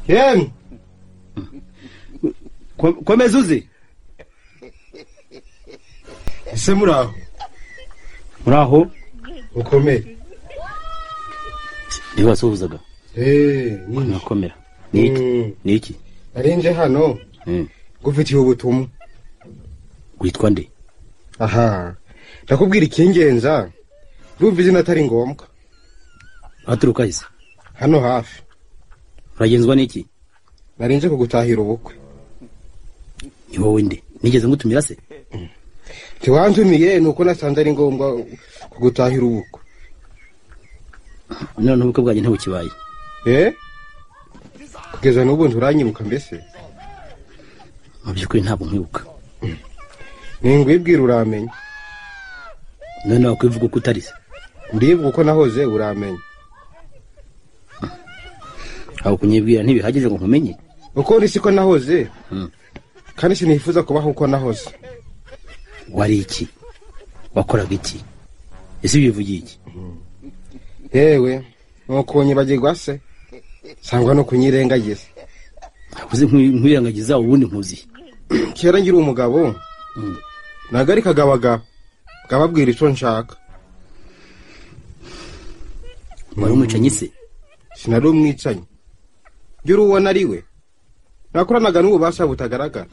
Ken! Komeza uzi? Ese muraho? Muraho? Ukomeye. Niba wasuhuzaga? Nakomera. Niki? Arinje hano. Gufitiye ubutumwa. Witwa nde? Aha. Ndakubwira ikingenza. Ndumva izina atari ngombwa. Aturuka ise? Hano hafi. Uragenzwa niki? Narinje kugutahira ubukwe. Ni wowe nde? Nigeze ngutumira se? Tiwantumiye nuko nasanze ari ngombwa kugutahira ubukwe. None ubukwe bwaje ntibukibaye. Kugeza n'ubu nturanyibuka mbese? Mu byukuri ntabwo nkwibuka. Ningwibwira uramenye. None wakwivuga uko utari se? Ndivuga uko nahoze uramenye. Aho kunyibwira ntibihagije ngo nkumenye. Uko ndi siko nahoze. Kandi sinifuza kubaho uko nahoze. Wari iki? Wakoraga iki? Ese bivugiye iki? Yewe, nuko nyibagirwa se. Sangwa no kunyirengagiza. Uzi nkwirengagiza ubundi nkuzi. Kera ngira umugabo. Nagari kagabaga. Gababwira ico nshaka. Wari umwicanyi se? Sinari umwicanyi. Gira uwo nariwe. Nakoranaga n'ububasha butagaragara.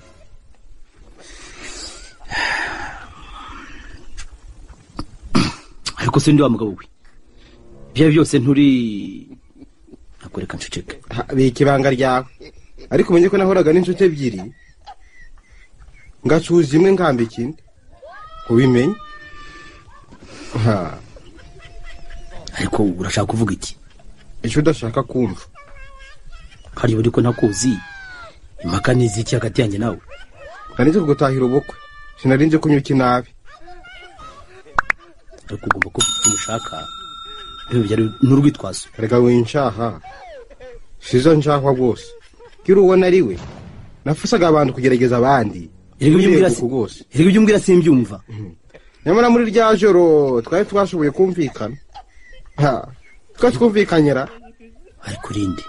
Ariko se ndi wa mugabo we. Bya byose nturi akoreka nceceke. Bikibanga ryawe. Ariko umenye ko nahoraga n'inshuti ebyiri. Ngacuza imwe ngamba ikindi. Ubimenye? Ariko urashaka kuvuga iki? Icyo udashaka kumva. Hari buri ko ntakuzi. Impaka niziki hagati yanjye nawe. Narinje kugutahira ubukwe. Sinarinje kunyuka nabi. Ariko ugomba ko umushaka. Ibi byari n'urwitwazo. Rega winshaha. Sizo nshahwa rwose. Gira uwo nariwe. Nafusaga abantu kugerageza abandi. Iri byumbwira simbyumva. Nyamara muri rya joro twari twashoboye kumvikana. Twumvikanyira. Ariko urinde.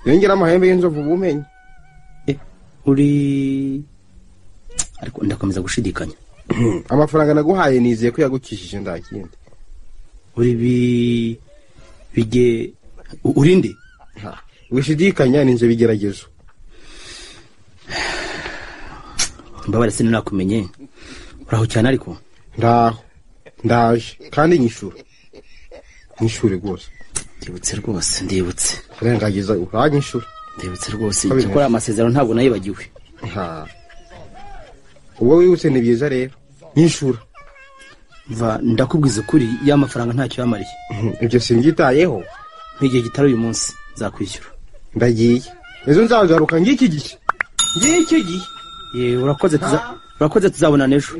Yongera amahembe y'inzovu bumenye. Uri ariko ndakomeza gushidikanya. Amafaranga naguhaye nizeye ko yagukishije ndakindi. Uri bige urinde. Wishidikanya ninje bigeragezo. Mbabare se nakumenye. Uraho cyane ariko. Ndaje kandi nyishura. Nyishure rwose. Ndibutse. Urengagiza uranyishura. Ndibutse rwose. Gukora amasezerano ntabwo nayibagiwe. Uwo wibutse ni byiza rero. Nyishura. Ndakubwiza ukuri ya mafaranga ntacyo yamariye. Ibyo simbyitayeho. N'igihe gitari uyu munsi nzakwishyura. Ndagiye. Ejo nzagaruka ngiki gihe. Urakoze tuzabona nejo.